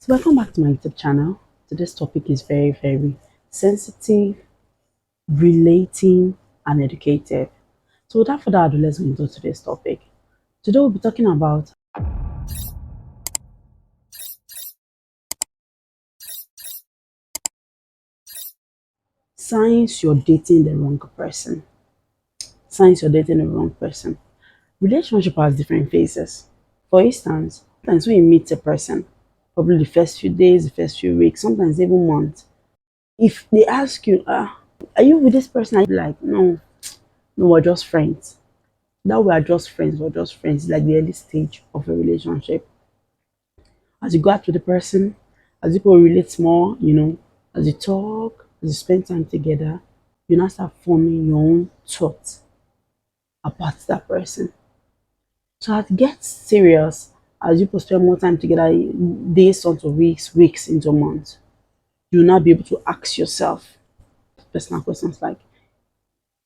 So welcome back to my YouTube channel. Today's topic is very sensitive, relating, and educative. So without further ado, let's go into today's topic. Today we'll be talking about signs you're dating the wrong person. Signs you're dating the wrong person. Relationship has different phases. For instance, sometimes when you meet a person, probably the first few days, the first few weeks, sometimes even months, if they ask you, are you with this person? I'd be like, no, we're just friends. That we are just friends, we're just friends, like the early stage of a relationship. As you go out with the person, as people relate more, as you talk, as you spend time together, you now start forming your own thoughts about that person. So as it gets serious, as you spend more time together, days onto weeks, weeks into months, you'll now be able to ask yourself personal questions like,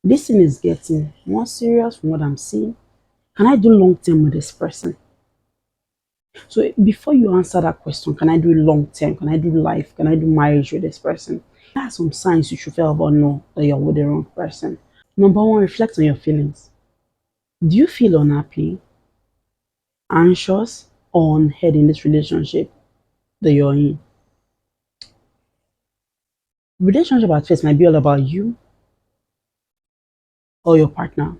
this thing is getting more serious from what I'm seeing. Can I do long term with this person? So before you answer that question, can I do long term? Can I do life? Can I do marriage with this person? There are some signs you should feel about know that you're with the wrong person. Number one, reflect on your feelings. Do you feel unhappy, anxious, or unheard in this relationship that you're in? Relationship at first might be all about you or your partner.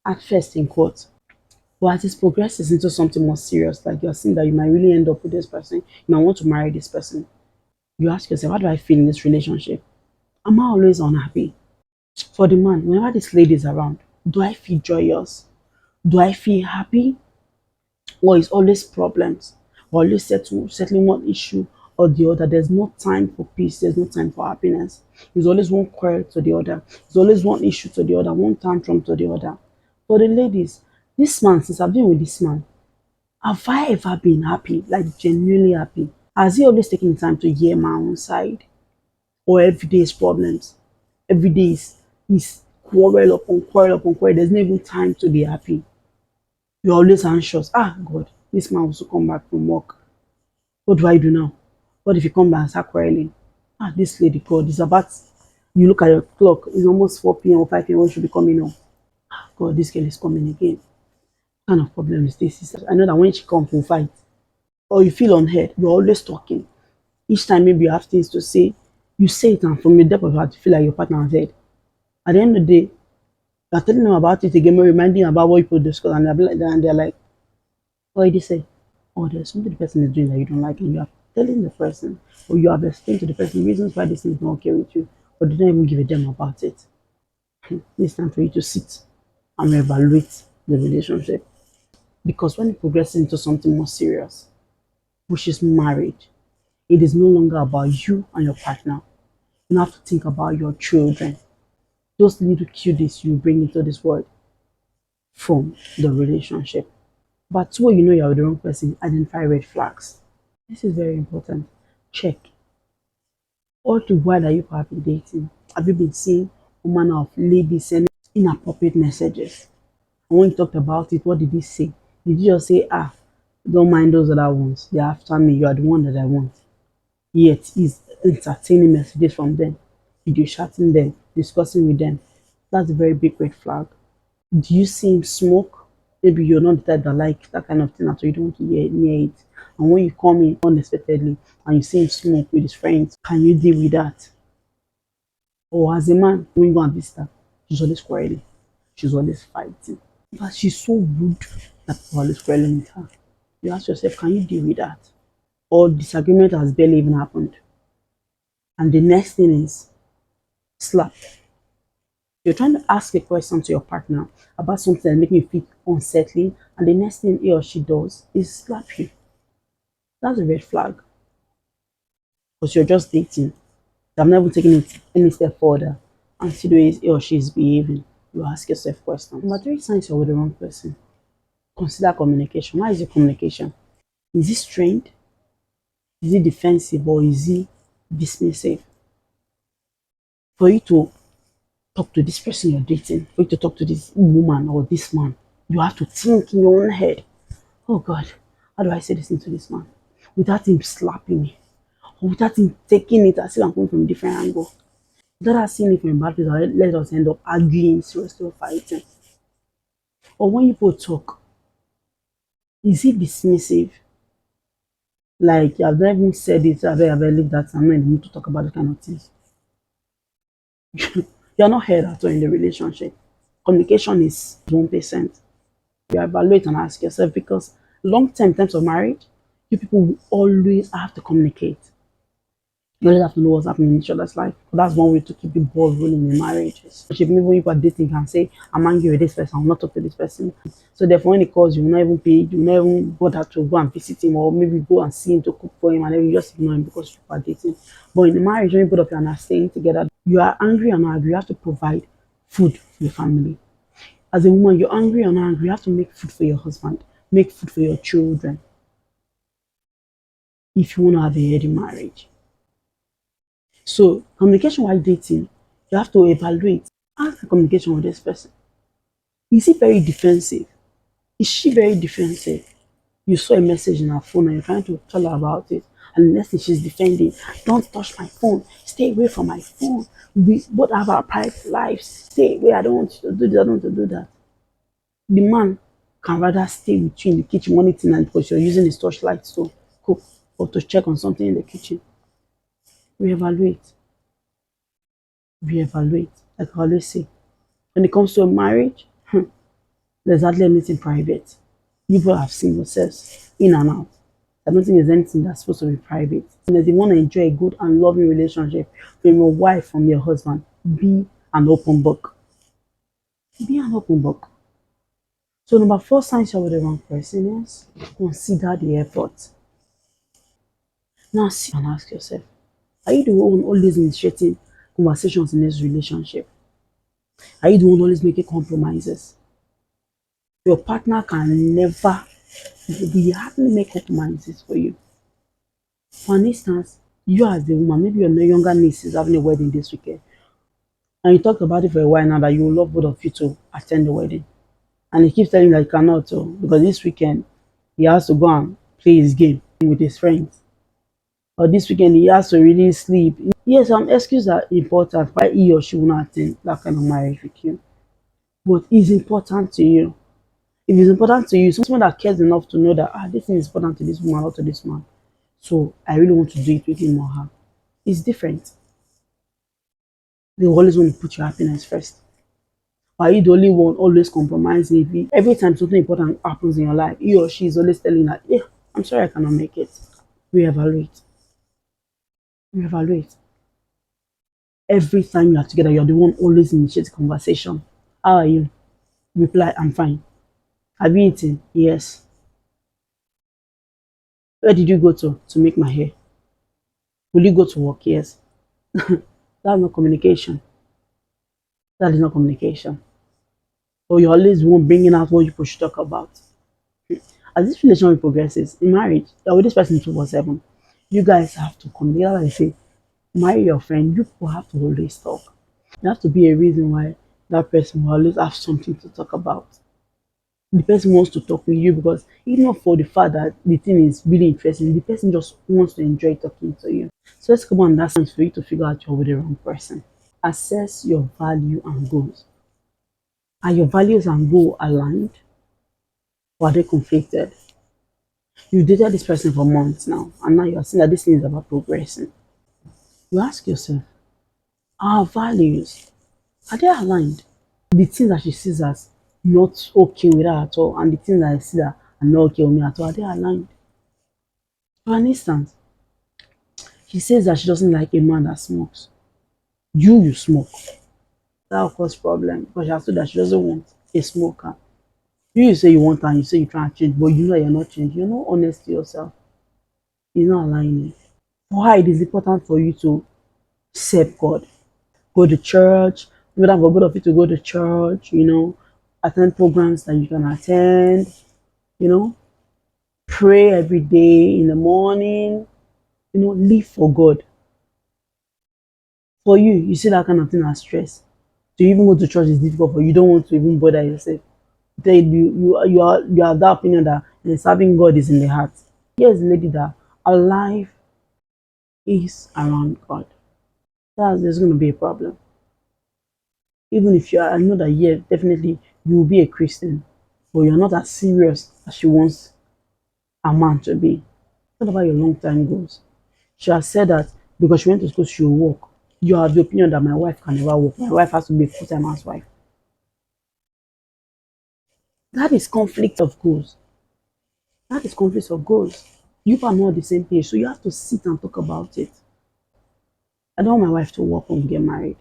At first, in quote. But as it progresses into something more serious, like you're seeing that you might really end up with this person, you might want to marry this person. You ask yourself, how do I feel in this relationship? Am I always unhappy? For the man, whenever this lady is around, do I feel joyous? Do I feel happy? Or is always problems? Or always settling one issue or the other? There's no time for peace, there's no time for happiness. There's always one quarrel to the other. There's always one issue to the other, one tantrum to the other. For the ladies, this man, since I've been with this man, have I ever been happy? Like genuinely happy? Has he always taken the time to hear my own side? Or every day is problems? Every day is quarrel upon quarrel. There's not even time to be happy. You're always anxious. Ah, God, this man wants to come back from work. What do I do now? What if you come back and start quarreling? Ah, this lady, God, it's about, you look at your clock, it's almost 4 p.m. or 5 p.m. when should be coming home. Ah, God, this girl is coming again. What kind of problem is this? I know that when she comes, we'll fight. Or you feel unheard, you're always talking. Each time maybe you have things to say, you say it, and from the depth of your heart, you feel like your partner has heard. At the end of the day, you're telling them about it again, reminding them about what people discuss, and they're like, what did you say? Oh, there's something the person is doing that you don't like, and you are telling the person, or you have explained to the person reasons why this thing is not okay with you, but they don't even give a damn about it. It's time for you to sit and evaluate the relationship. Because when it progresses into something more serious, which is marriage, it is no longer about you and your partner. You have to think about your children, those little cuties you bring into this world from the relationship. But two, you know you're with the wrong person, identify red flags. This is very important. Check. All the while that you have been dating, have you been seeing all manner of ladies sending inappropriate messages? And when you talked about it, what did he say? Did you just say, don't mind those other ones? They're after me. You are the one that I want. Yet he's entertaining messages from them, video chatting them, discussing with them. That's a very big red flag. Do you see him smoke? Maybe you're not the type that like that kind of thing at all. You don't want to hear near it. And when you come in unexpectedly and you see him smoke with his friends, can you deal with that? Or as a man, when you go and visit her, she's always quarreling. She's always fighting. But she's so rude that people are always quarreling with her. You ask yourself, can you deal with that? Or disagreement has barely even happened. And the next thing is slap. You're trying to ask a question to your partner about something that making you feel unsettling, and the next thing he or she does is slap you. That's a red flag because you're just dating. I've never taken it any step further and see the way he or she is behaving. You ask yourself questions. Number three, signs you're with the wrong person. Consider communication. Why is it communication? Is it strained? Is it defensive, or is it dismissive? For you to talk to this person you're dating, for you to talk to this woman or this man, you have to think in your own head, oh God, how do I say this into this man? without him slapping me, or without him taking it as if I'm coming from a different angle. Without us seeing it from a bad place, or let us end up arguing, seriously fighting. Or when people talk, is it dismissive? Like I've never even said it, I've ever lived that, I'm not in the mood to talk about the kind of things. You're not heard at all in the relationship. Communication is 1%. You evaluate and ask yourself because long term in terms of marriage, you people will always have to communicate. You always have to know what's happening in each other's life. That's one way to keep the ball rolling in marriages. Even when you are dating, you can say, I'm angry with this person, I will not talk to this person. So therefore, when he calls, you will not even pay, you will not even bother to go and visit him or maybe go and see him to cook for him and then you just ignore him because you are dating. But in the marriage, when you both of you are not staying together, you are angry and not angry, you have to provide food for your family. As a woman, you're angry or not angry, you have to make food for your husband, make food for your children if you want to have a healthy marriage. So communication while dating, you have to evaluate. How's the communication with this person? Is he very defensive? Is she very defensive? You saw a message in her phone and you're trying to tell her about it. And the next thing she's defending, don't touch my phone. Stay away from my phone. We both have our private lives. Stay away. I don't want you to do this. I don't want to do that. The man can rather stay with you in the kitchen one evening because you're using his torchlight to cook or to check on something in the kitchen. Reevaluate. Reevaluate. Like I always say, when it comes to a marriage, there's hardly anything private. You both have seen yourselves in and out. I don't think there's anything that's supposed to be private. And if you want to enjoy a good and loving relationship from your wife, from your husband, be an open book. Be an open book. So number 4 signs you're with the wrong person is consider the effort. Now sit and ask yourself, are you the one always initiating conversations in this relationship? Are you the one always making compromises? Your partner can never be hardly make compromises for you. For instance, you as the woman, maybe your younger niece is having a wedding this weekend, and you talked about it for a while now that you would love both of you to attend the wedding. And he keeps telling you that you cannot, because this weekend he has to go and play his game with his friends. Or this weekend he has to really sleep. Yes, some excuses are important why he or she will not attend that kind of marriage with you. But it's important to you. If it's important to you, someone that cares enough to know that this thing is important to this woman or to this man. So I really want to do it with him or her. It's different. They always want to put your happiness first. Are you the only one always compromising? Every time something important happens in your life, he or she is always telling that, yeah, I'm sorry I cannot make it. Reevaluate. Reevaluate. Every time you are together, you're the one always initiating conversation. How are you? Reply, I'm fine. Have you eaten? Yes. Where did you go to make my hair? Will you go to work? Yes. That's not communication. That is not communication. Or you're always one bringing out what you should talk about. As this relationship progresses in marriage, you're with this person 247. You guys have to communicate. Like I say, marry your friend. You people have to always talk. There has to be a reason why that person will always have something to talk about. The person wants to talk with you because even not for the fact that the thing is really interesting, the person just wants to enjoy talking to you. So let's come on that sense for you to figure out you're with the wrong person. Assess your value and goals. Are your values and goals aligned or are they conflicted? You dated this person for months now, and now you are seeing that this thing is about progressing. You ask yourself, our values, are they aligned? The things that she sees as not okay with her at all, and the things that I see that are not okay with me at all, are they aligned? For an instance, she says that she doesn't like a man that smokes. You smoke. That will cause problem because she has told that she doesn't want a smoker. You say you want her and you say you're trying to change, but you know you're not changing. You're not honest to yourself. You're not aligning. Why it is important for you to serve God. Go to church. Maybe that for both of you to go to church, attend programs that you can attend, you know, pray every day in the morning, live for God. For you, you see that kind of thing as stress. To even go to church is difficult for you. You don't want to even bother yourself. You are of that opinion that serving God is in the heart. Here's a lady that Our life is around God. There's going to be a problem. Even if you are, I know that, yeah, definitely you will be a Christian, but you're not as serious as she wants a man to be. What about your long time goals? She has said that because she went to school, she will work. You have the opinion that my wife can never work. My wife has to be a full-time housewife. That is conflict of goals. That is conflict of goals. You are not on the same page, so you have to sit and talk about it. I don't want my wife to work when we get married,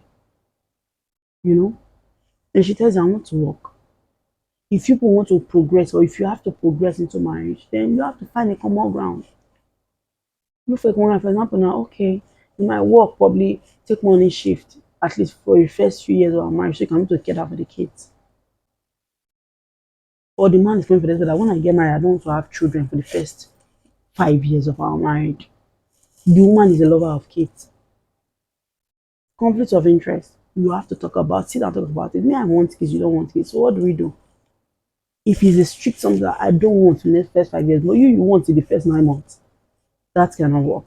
you know? And she tells you, I want to work. If people want to progress, or if you have to progress into marriage, then you have to find a common ground. Look for a common ground. For example, now, okay, you might work, probably take morning shift, at least for the first few years of our marriage, so you can be together for the kids. Or the man is going for this, that when I get married, I don't want to have children for the first 5 years of our marriage. The woman is a lover of kids. Conflict of interest. You have to talk about, sit and talk about it. Me, I want kids, you don't want kids. So what do we do? If it's a strict something that I don't want in the first 5 years, but you want in the first 9 months, that cannot work.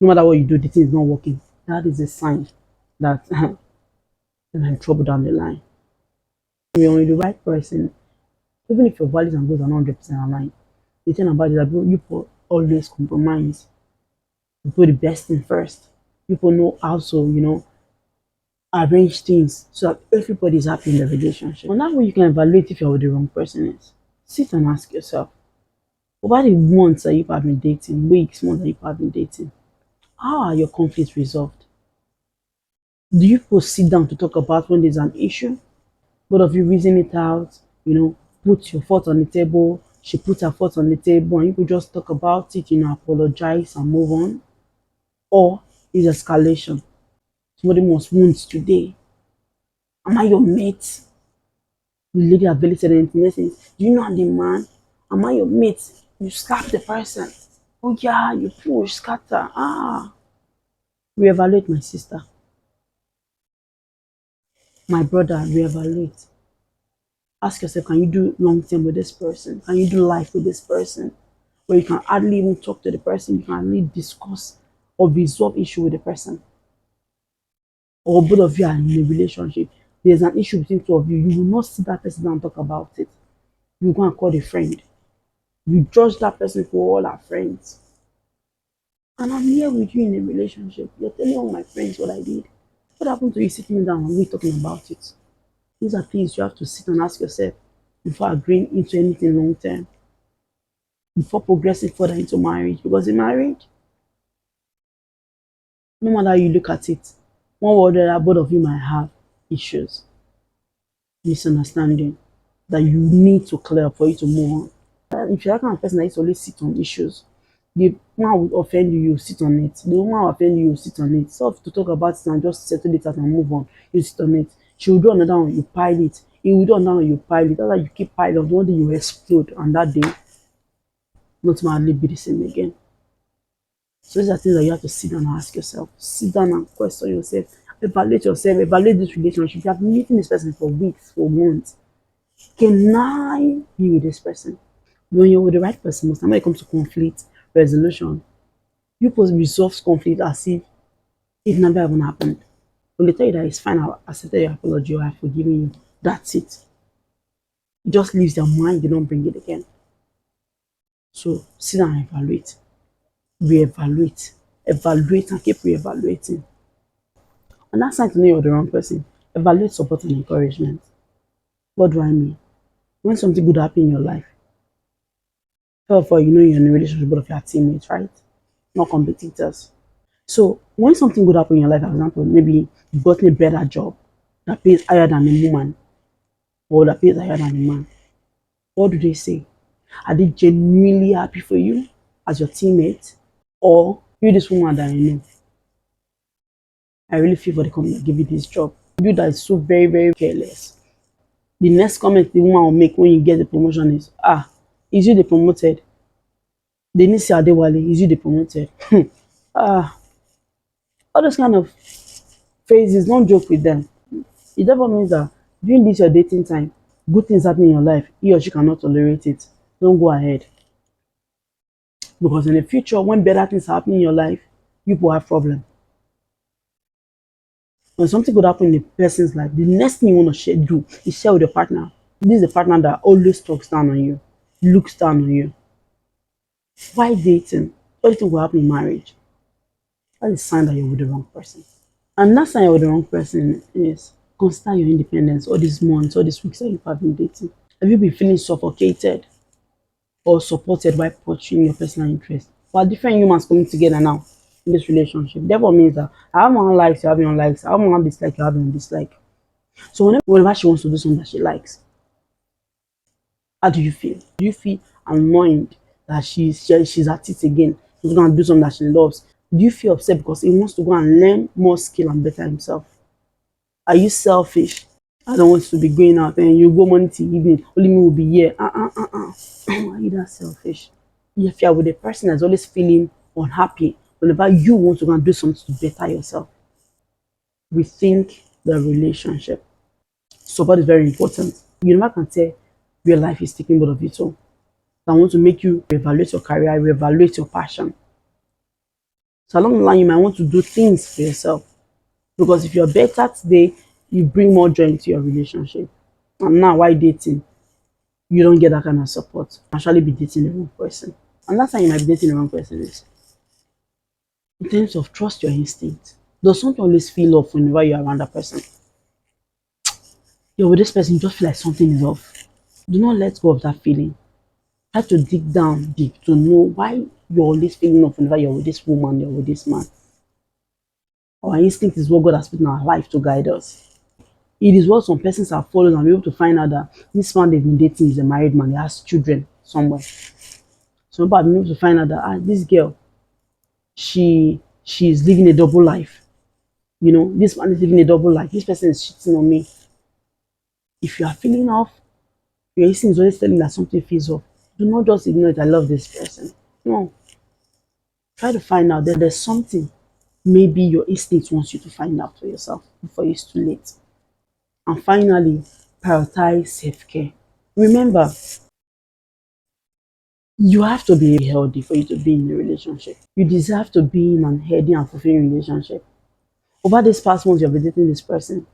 No matter what you do, the thing is not working. That is a sign that you're in trouble down the line. When you're the right person, even if your values and goals are not 100% aligned, the thing about it is that you people always compromise. You put the best thing first. People know how to, arrange things so that everybody's happy in the relationship. And that way you can evaluate if you're with the wrong person is. Sit and ask yourself, over the months that you have been dating, weeks, months that you have been dating, how are your conflicts resolved? Do you both sit down to talk about when there's an issue? Both of you reason it out, put your thoughts on the table, she puts her thoughts on the table, and you could just talk about it, apologize and move on. Or is escalation. Somebody must wound today. Am I your mate? The lady have barely said anything. Next thing, do you know I'm the man? Am I your mate? You slap the person. Oh yeah, you push, scatter. Reevaluate, my sister. My brother, reevaluate. Ask yourself, can you do long term with this person? Can you do life with this person? Where you can hardly even talk to the person, you can hardly discuss or resolve issue with the person. Or both of you are in a relationship. There's an issue between two of you. You will not sit that person down and talk about it. You go and call a friend. You judge that person for all our friends. And I'm here with you in a relationship. You're telling all my friends what I did. What happened to you sitting down and we talking about it? These are things you have to sit and ask yourself before agreeing into anything long term, before progressing further into marriage. Because in marriage, no matter how you look at it, one way or the other, both of you might have issues, misunderstanding that you need to clear up for you to move on. If you're that kind of person that used to always sit on issues, the man will offend you, you sit on it. The woman will offend you, you sit on it. So to talk about it and just settle it out and move on, you sit on it. She will do another one, you pile it. He will do another one, you pile it. That's why you keep piling up. One day you explode, and that day, not madly be the same again. So these are things that you have to sit down and ask yourself. Sit down and question yourself. Evaluate yourself. Evaluate this relationship. You have been meeting this person for weeks, for months. Can I be with this person? When you're with the right person, most time when it comes to conflict resolution, you supposed to resolve conflict as if it never even happened. When they tell you that it's fine, I accepted your apology or I've forgiven you, that's it. It just leaves their mind, they don't bring it again. So sit down and evaluate, reevaluate, evaluate and keep reevaluating. And that's time to know you're the wrong person. Evaluate support and encouragement. What do I mean? When something good happens in your life, first of all, you know you're in a relationship with both of your teammates, right? Not competitors. So when something good happens in your life, for example, maybe you've gotten a better job that pays higher than a woman or that pays higher than a man, what do they say? Are they genuinely happy for you as your teammate? Or you this woman that I know, I really feel for the company that give you this job. You that is so very, very careless. The next comment the woman will make when you get the promotion is, is you the promoted? They need to say Adewale, is you the promoted? ah, all those kind of phrases, don't joke with them. It therefore means that during this your dating time, good things happen in your life, he or she cannot tolerate it. Don't go ahead. Because in the future, when better things happen in your life, you will have problem. When something good happen in a person's life, the next thing you want to do is share with your partner. This is the partner that always talks down on you, looks down on you. Why dating? What do you think will happen in marriage? That's a sign that you're with the wrong person. And that sign you're with the wrong person is consider your independence all these months, all these weeks that you have been dating. Have you been feeling suffocated or supported by pursuing your personal interest? But different humans coming together now in this relationship. Therefore means that I have my own likes, you have your own likes. I have my own dislike, you have your own dislike. So whenever she wants to do something that she likes, how do you feel? Do you feel annoyed that she's at it again? She's gonna do something that she loves. Do you feel upset because he wants to go and learn more skill and better himself? Are you selfish? I don't want to be going out and you go morning to evening, only me will be here. Why are you that selfish? If you're with a person that's always feeling unhappy, whenever you want to go and do something to better yourself, rethink the relationship. Support is very important. You never can tell where life is taking both of you to. I want to make you reevaluate your career, reevaluate your passion. So along the line, you might want to do things for yourself. Because if you're better today, you bring more joy into your relationship. And now, why dating? You don't get that kind of support. You actually be dating the wrong person. And that's how you might be dating the wrong person is in terms of trust your instinct. Does something always feel off whenever you're around that person? You're with this person, you just feel like something is off. Do not let go of that feeling. Try to dig down deep to know why you're always feeling off whenever you're with this woman, you're with this man. Our instinct is what God has put in our life to guide us. It is what some persons have followed and be able to find out that this man they've been dating is a married man, he has children somewhere. Some people have been able to find out that this girl, she's living a double life. You know, this man is living a double life. This person is cheating on me. If you are feeling off, your instinct is always telling that something feels off. Do not just ignore it. I love this person. No, try to find out that there's something maybe your instinct wants you to find out for yourself before it's too late. And finally, prioritize self-care. Remember, you have to be healthy for you to be in a relationship. You deserve to be in an healthy and fulfilling relationship. Over this past month, you've been dating this person.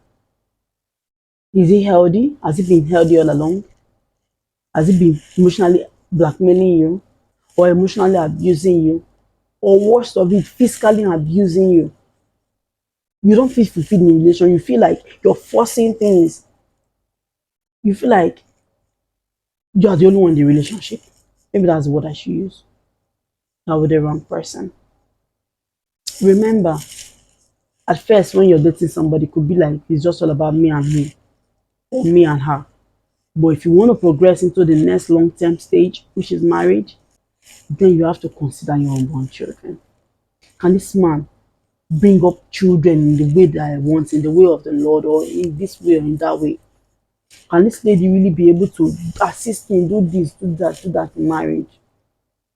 Is he healthy? Has he been healthy all along? Has he been emotionally blackmailing you or emotionally abusing you? Or worst of it, physically abusing you? You don't feel fulfilled in a relation. You feel like you're forcing things. You feel like you're the only one in the relationship. Maybe that's what I should use. Not with the wrong person. Remember, at first when you're dating somebody, it could be like it's just all about me and him or me and her. But if you want to progress into the next long-term stage, which is marriage, then you have to consider your unborn children. Can this man bring up children in the way that I want, in the way of the Lord, or in this way or in that way? Can this lady really be able to assist me, do this, do that in marriage?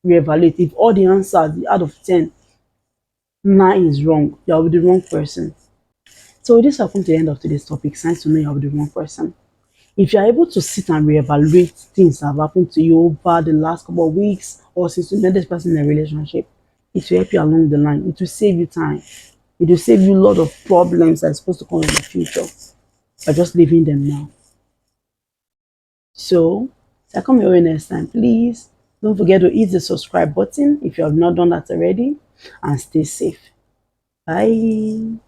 Reevaluate. If all the answers out of 10, 9 is wrong, you're with the wrong person. So this has come to the end of today's topic. Signs to know you're with the wrong person. If you're able to sit and reevaluate things that have happened to you over the last couple of weeks or since you met this person in a relationship, it will help you along the line. It will save you time. It will save you a lot of problems that are supposed to come in the future by just leaving them now. So, if I come your way next time, please don't forget to hit the subscribe button if you have not done that already, and stay safe. Bye.